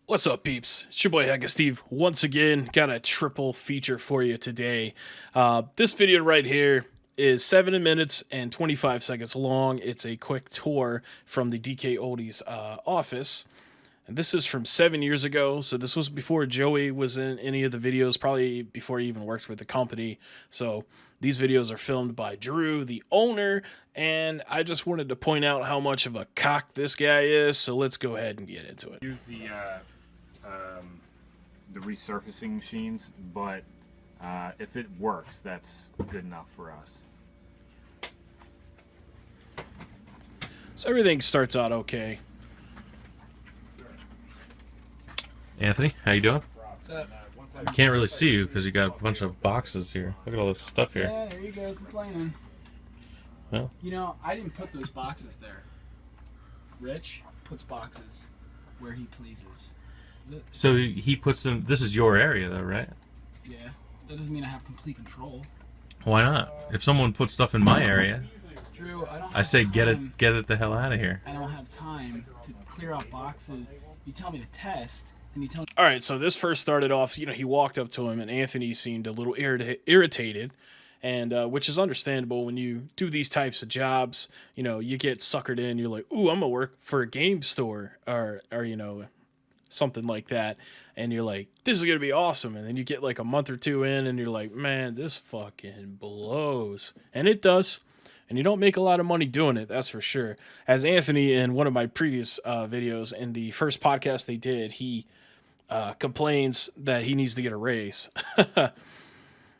What's up, peeps? It's your boy Hecka Steve. Once again, got a triple feature for you today. This video right here is 7 minutes and 25 seconds long. It's a quick tour from the DKOldies office. And this is from 7 years ago, so this was before Joey was in any of the videos, probably before he even worked with the company. So these videos are filmed by Drew, the owner, and I just wanted to point out how much of a cock this guy is, so let's go ahead and get into it. Use the resurfacing machines, but if it works, that's good enough for us. So everything starts out okay. Anthony, how you doing? What's up? I can't really see you because you got a bunch of boxes here. Look at all this stuff here. Yeah, there you go, complaining. Well, You know, I didn't put those boxes there. Rich puts boxes where he pleases. so he puts them. This is your area, though, right? Yeah, that doesn't mean I have complete control. Why not? If someone puts stuff in my area, Drew, I don't. I say have get time. it the hell out of here. I don't have time to clear out boxes. You tell me to test, and you tell me. All right, so this first started off, he walked up to him, and Anthony seemed a little irritated, and which is understandable when you do these types of jobs. You get suckered in. You're like, ooh, I'm gonna work for a game store, or something like that, and you're like, this is gonna be awesome. And then you get like a month or two in, and you're like, man, this fucking blows, and it does. And you don't make a lot of money doing it, that's for sure. As Anthony, in one of my previous videos, in the first podcast they did, he complains that he needs to get a raise.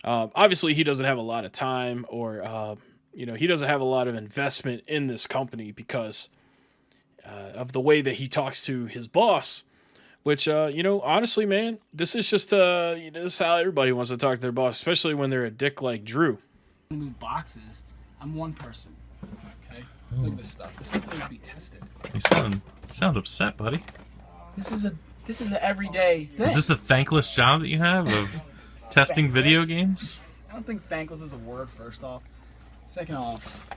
Obviously, he doesn't have a lot of time, or he doesn't have a lot of investment in this company because of the way that he talks to his boss. Which, honestly, man, this is just this is how everybody wants to talk to their boss, especially when they're a dick like Drew. Move boxes. I'm one person. Okay. Look at this stuff. This stuff needs to be tested. You sound upset, buddy. This is an everyday thing. Is this a thankless job that you have of testing video games? I don't think thankless is a word. First off. Second off.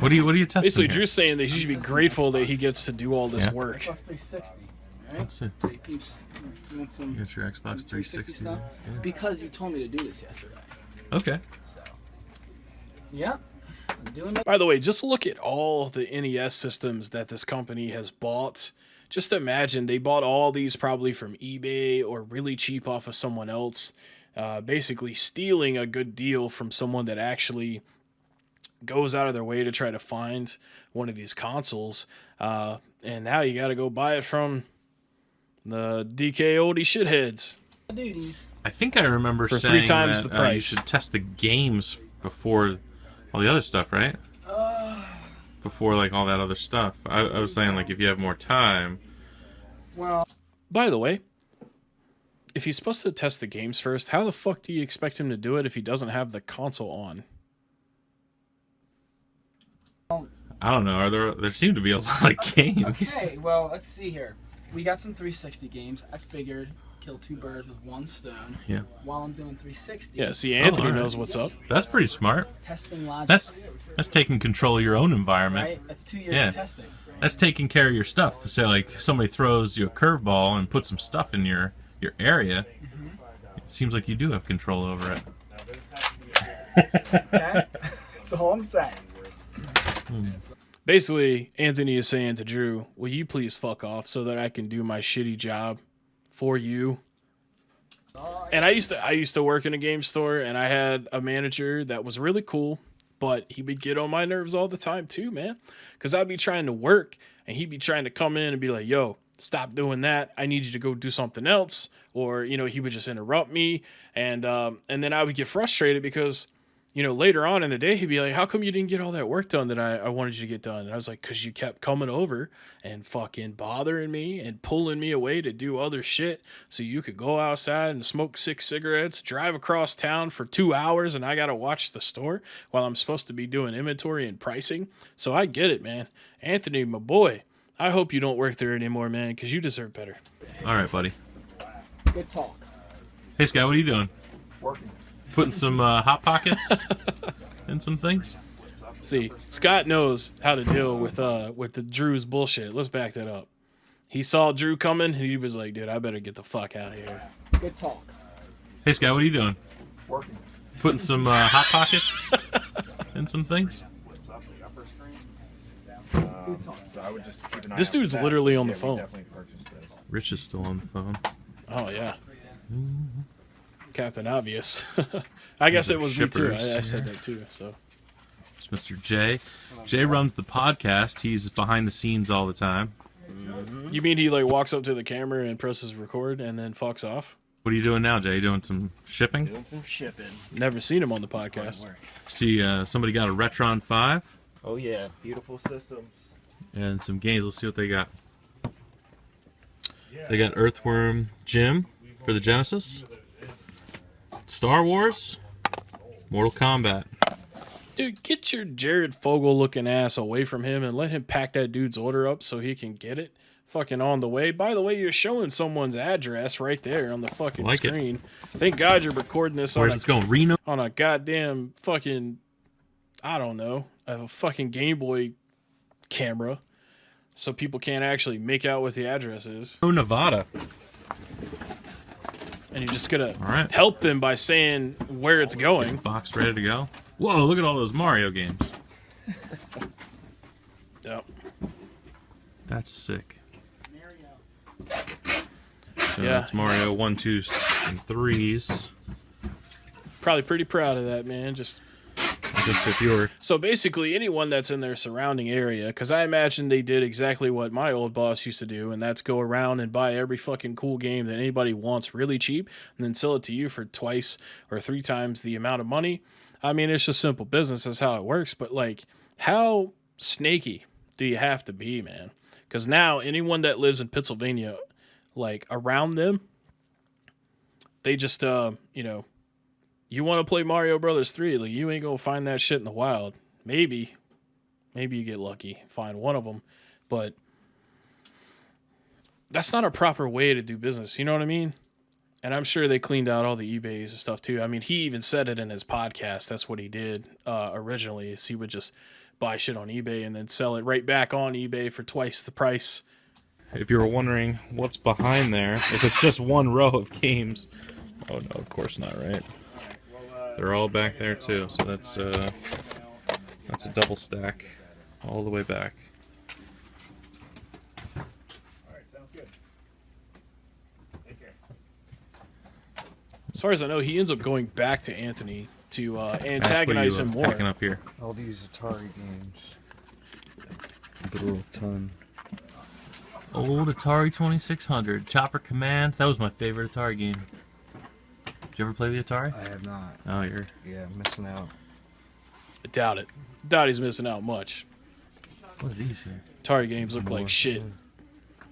What are you testing? Basically, here? Drew's saying that he should be grateful that he gets to do all this work. Xbox 360. All right. Let's see. So peeps, you want some? You got your Xbox some 360 stuff? yeah. Because you told me to do this yesterday. Okay. So, yeah, I'm doing it. By the way, just look at all the NES systems that this company has bought. Just imagine they bought all these probably from eBay or really cheap off of someone else, basically stealing a good deal from someone that actually goes out of their way to try to find one of these consoles. And now you got to go buy it from the DKOldie shitheads. Duties. I think I remember For saying 3 times that the price. you should test the games before all the other stuff, right? Before like all that other stuff. I was saying like if you have more time. Well, By the way, if he's supposed to test the games first, how the fuck do you expect him to do it if he doesn't have the console on? I don't know. There seem to be a lot of games. okay. Well, let's see here. We got some 360 games. I figured kill 2 birds with 1 stone. Yeah. While I'm doing 360. Yeah, see, Anthony all right. knows what's up. That's pretty smart. Testing logic. That's taking control of your own environment. right. That's 2 years Yeah. of testing. That's taking care of your stuff. Say like somebody throws you a curveball and puts some stuff in your area. It seems like you do have control over it. Okay. That's all I'm saying. Basically, Anthony is saying to Drew, will you please fuck off so that I can do my shitty job for you? And I used to work in a game store, and I had a manager that was really cool, but he would get on my nerves all the time too, man. Because I'd be trying to work, and he'd be trying to come in and be like, yo, stop doing that. I need you to go do something else. Or, he would just interrupt me. And then I would get frustrated because, later on in the day, he'd be like, how come you didn't get all that work done that I wanted you to get done? And I was like, because you kept coming over and fucking bothering me and pulling me away to do other shit so you could go outside and smoke 6 cigarettes, drive across town for 2 hours, and I got to watch the store while I'm supposed to be doing inventory and pricing. So I get it, man. Anthony, my boy, I hope you don't work there anymore, man, because you deserve better. All right, buddy. Good talk. Hey, Sky, what are you doing? Working. Putting some hot pockets in some things? See, Scott knows how to deal with the Drew's bullshit. Let's back that up. He saw Drew coming, and he was like, dude, I better get the fuck out of here. Good talk. Hey, Sky, what are you doing? Working. Putting some Hot Pockets in some things? Flips up the upper screen. So I would just keep an eye This out for dude's that. literally on the We phone. definitely purchased those. Rich is still on the phone. Oh, yeah. Captain Obvious. I guess it was me, too. I said that, too, so. It's Mr. J. Jay runs the podcast. He's behind the scenes all the time. You mean he, like, walks up to the camera and presses record and then fucks off? What are you doing now, Jay? You doing some shipping? Doing some shipping. Never seen him on the podcast. See, somebody got a Retron 5 Oh yeah, beautiful systems. and some games. Let's see what they got. They got Earthworm Jim for the Genesis, Star Wars, Mortal Kombat. Dude, get your Jared Fogle looking ass away from him and let him pack that dude's order up so he can get it fucking on the way. By the way, you're showing someone's address right there on the fucking Like it. screen. Thank God you're recording this Where's this going? Reno? on a goddamn fucking, I don't know, a fucking Game Boy camera so people can't actually make out what the address is. Oh, Nevada. And you're just gonna All right. help them by saying where it's going. Box ready to go. Whoa, look at all those Mario games. Yep. That's sick. So Yeah. it's Mario 1, 2, and 3s. Probably pretty proud of that, man. Just Just if you're so basically anyone that's in their surrounding area, because I imagine they did exactly what my old boss used to do, and that's go around and buy every fucking cool game that anybody wants really cheap and then sell it to you for twice or 3 times the amount of money. I mean, it's just simple business. That's how it works. But like, how snaky do you have to be, man? Because now anyone that lives in Pennsylvania, like around them, they just, you know, you want to play Mario Brothers 3, like you ain't gonna find that shit in the wild. Maybe you get lucky, find one of them, but that's not a proper way to do business. You know what I mean? And I'm sure they cleaned out all the eBays and stuff too. I mean, he even said it in his podcast. That's what he did originally. Is he would just buy shit on eBay and then sell it right back on eBay for twice the price. if you were wondering what's behind there, if it's just one row of games. Oh no, of course not, right? They're all back there too, so that's a double stack all the way back. All right, sounds good. Take care. As far as I know, he ends up going back to Anthony to Ash, what are antagonize you, him more. packing up here? All these Atari games. A little ton. Old Atari 2600, Chopper Command. That was my favorite Atari game. Did you ever play the Atari? I have not. Oh, you're Yeah, missing out. I doubt it. Doubt he's missing out much. what are these here? Atari games look More. like shit.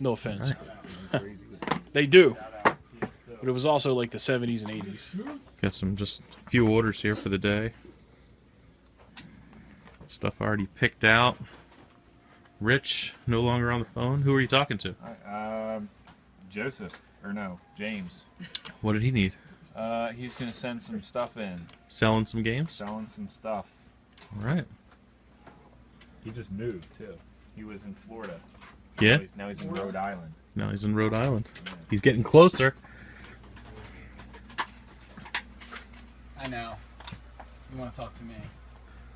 No offense. Right. Crazy. They do. But it was also like the 70s and 80s. Got some just a few orders here for the day. Stuff already picked out. Rich, no longer on the phone. Who are you talking to? Joseph, or no, James. What did he need? He's gonna send some stuff in, Selling some games? selling some stuff. All right. He just moved too. He was in Florida. Yeah? Now he's in Rhode Island. Now he's in Rhode Island. He's getting closer. I know. You want to talk to me?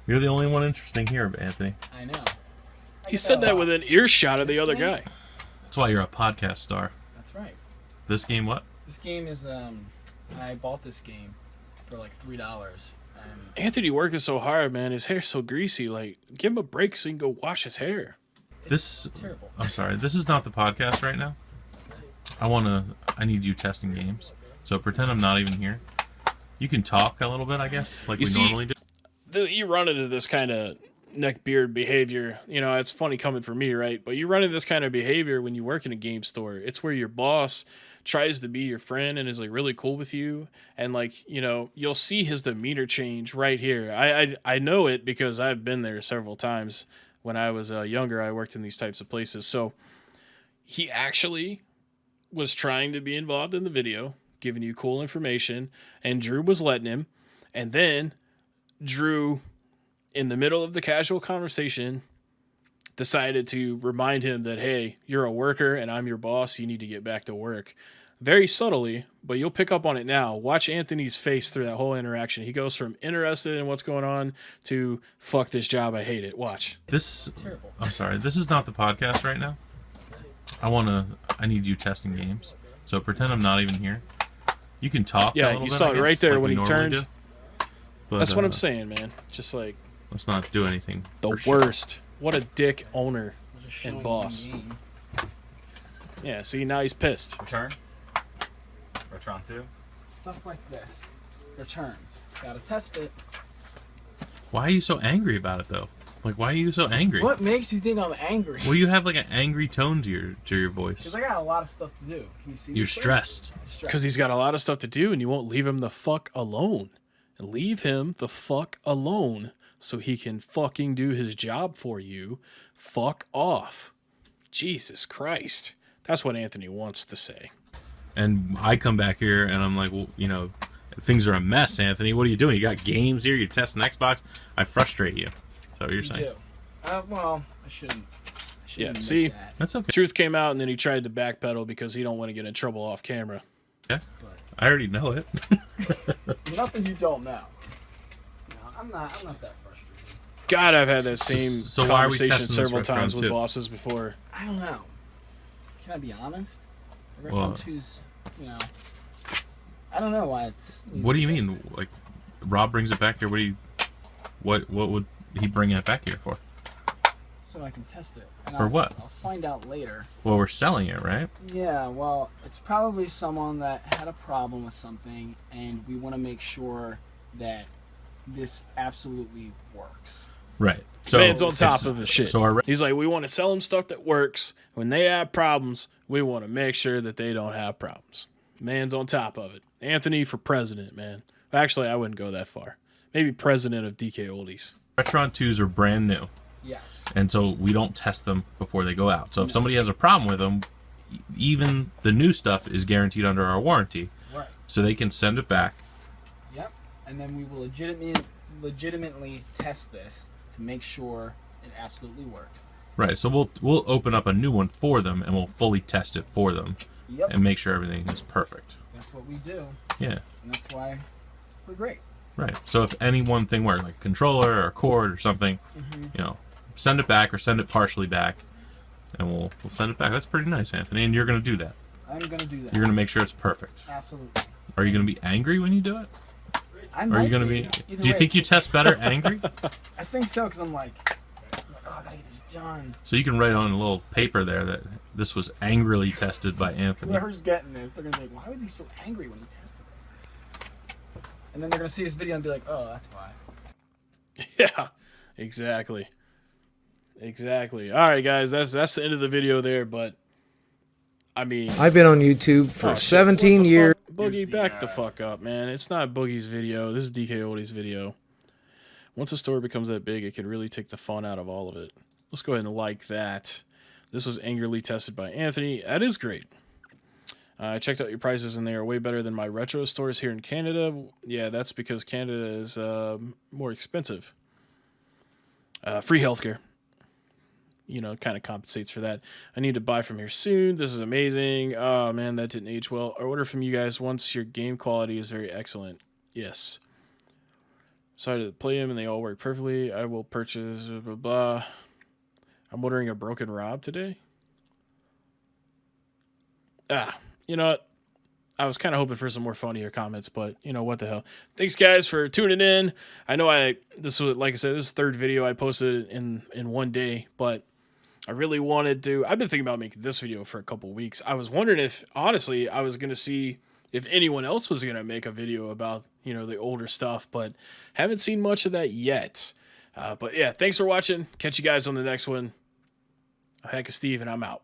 You're the only one interesting here, Anthony. I know. He said that with an earshot of the other guy. That's why you're a podcast star. That's right. This game, what? This game is I bought this game for like $3. And Anthony working so hard, man. His hair's so greasy. Like, give him a break so he can go wash his hair. This. terrible. I'm sorry. This is not the podcast right now. I need you testing games. So pretend I'm not even here. You can talk a little bit, I guess, like You we see- normally do. You run into this kind of neck beard behavior. You know, it's funny coming from me, right? But you run into this kind of behavior when you work in a game store. It's where your boss tries to be your friend and is like really cool with you, and like, you know, you'll see his demeanor change right here. I know it because I've been there several times. When I was younger, I worked in these types of places. So he actually was trying to be involved in the video, giving you cool information, and Drew was letting him. And then Drew, in the middle of the casual conversation, decided to remind him that, hey, you're a worker and I'm your boss. You need to get back to work. Very subtly, but you'll pick up on it now. Watch Anthony's face through that whole interaction. He goes from interested in what's going on to fuck this job, I hate it. Watch. This. Terrible. I'm sorry. This is not the podcast right now. I need you testing games. So pretend I'm not even here. You can talk. a Yeah, little you bit, saw I it guess, right there like when we he normally turned. do. But, That's what I'm saying, man. Just like Let's not do anything. the for sure. worst. What a dick owner Just and showing boss. you the game. Yeah, see, now he's pissed. Return. Retron 2. Stuff like this. Returns. Gotta test it. Why are you so angry about it though? Like, why are you so angry? What makes you think I'm angry? Well, you have like an angry tone to your voice. Because I got a lot of stuff to do. Can you see? You're this face? stressed. Because he's got a lot of stuff to do and you won't leave him the fuck alone. Leave him the fuck alone so he can fucking do his job for you. Fuck off. Jesus Christ. That's what Anthony wants to say. And I come back here and I'm like, well, you know, things are a mess, Anthony. What are you doing? You got games here. You're testing Xbox. I frustrate you. So you're You saying do. Well, I shouldn't. Yeah, admit see? that. that's okay. Truth came out and then he tried to backpedal because he don't want to get in trouble off camera. Yeah, I already know it. It's nothing you don't know. No, I'm not that frustrated. God, I've had that same So why are we conversation testing this several Retron times with 2? bosses before. I don't know. Can I be honest? Retron Well- 2's, you know, I don't know why it's. What do you mean? Like, Rob brings it back here. What would he bring it back here for? So I can test it. And For I'll, what? I'll find out later. Well, we're selling it, right? Yeah, well, it's probably someone that had a problem with something, and we want to make sure that this absolutely works. Right. Man's on top it's- of the shit. So our He's like, we want to sell them stuff that works. When they have problems, we want to make sure that they don't have problems. Man's on top of it. Anthony for president, man. Actually, I wouldn't go that far. Maybe president of DKOldies. Retron 2s are brand new. Yes. And so we don't test them before they go out. So if somebody has a problem with them, even the new stuff is guaranteed under our warranty. Right. So they can send it back. Yep. And then we will legitimately test this to make sure it absolutely works. Right. So we'll open up a new one for them and we'll fully test it for them Yep. and make sure everything is perfect. That's what we do, Yeah. and that's why we're great. Right. So if any one thing works, like a controller or a cord or something, you know, send it back or send it partially back, and we'll send it back. That's pretty nice, Anthony. And you're gonna do that. I'm gonna do that. You're gonna make sure it's perfect. Absolutely. Are you gonna be angry when you do it? I Or are might you gonna be? Either Do you way, think you it's- test better angry? I think so, because I'm like, oh, I gotta get this done. So you can write on a little paper there that this was angrily tested by Anthony. Whoever's getting this, they're gonna be like, why was he so angry when he tested it? And then they're gonna see this video and be like, oh, that's why. Yeah, exactly. Exactly. All right, guys, that's the end of the video there, but I mean, I've been on YouTube for oh, shit. 17 What the years. fuck? Boogie, Here's the, back the fuck up, man. It's not Boogie's video. This is DKOldie's video. Once a store becomes that big, it could really take the fun out of all of it. Let's go ahead and like that. This was angrily tested by Anthony. That is great. I checked out your prices, and they are way better than my retro stores here in Canada. Yeah, that's because Canada is more expensive. Free healthcare. You know, kind of compensates for that. I need to buy from here soon. This is amazing. Oh, man, that didn't age well. I order from you guys once your game quality is very excellent. Yes. Sorry to play them, and they all work perfectly. I will purchase, blah, blah, blah. I'm ordering a broken Rob today. You know what? I was kind of hoping for some more funnier comments, but you know what the hell. Thanks guys for tuning in. I know this was, like I said, this is the third video I posted in one day, but I really wanted to. I've been thinking about making this video for a couple weeks. I was wondering if, honestly, I was going to see if anyone else was going to make a video about, you know, the older stuff, but haven't seen much of that yet. But yeah, thanks for watching. Catch you guys on the next one. Heck of Steve, and I'm out.